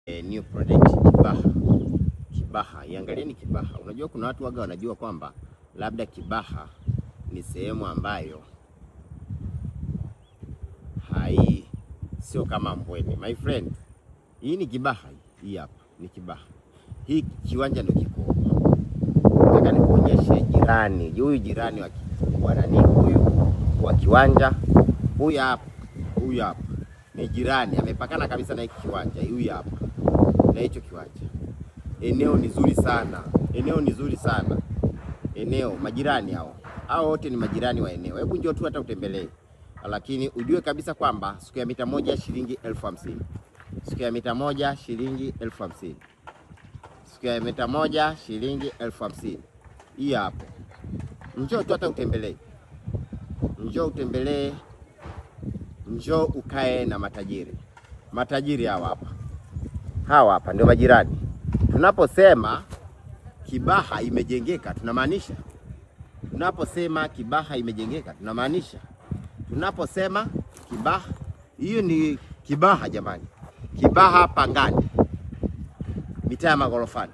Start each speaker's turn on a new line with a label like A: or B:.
A: New project Kibaha. Kibaha, iangalieni Kibaha. Unajua kuna watu waga wanajua kwamba labda Kibaha ni sehemu ambayo sio kama Mbweni. My friend, hii ni Kibaha, hii hapa ni Kibaha. Hii kiwanja ndio kiko. Nataka nikuonyeshe jirani. Huyu jirani wa nani huyu wa kiwanja. Huyu hapa ni jirani, amepakana kabisa na hiki kiwanja. Huyu hapa na hicho kiwanja. Eneo ni zuri sana. Eneo majirani hao wote ni majirani wa eneo. Hebu njoo tu hata utembelee. Lakini ujue kabisa kwamba square mita moja shilingi 1050. Square mita moja shilingi 1050. Square mita moja shilingi 1050. Hii hapo. Njoo tu hata utembelee. Njoo ukae na matajiri. Matajiri hawa hapa ndio majirani. Tunaposema Kibaha imejengeka tunamaanisha. Tunaposema Kibaha imejengeka tunamaanisha. Tunaposema Kibaha, hiyo ni Kibaha jamani. Kibaha Pangani, mitaa ya Magorofani.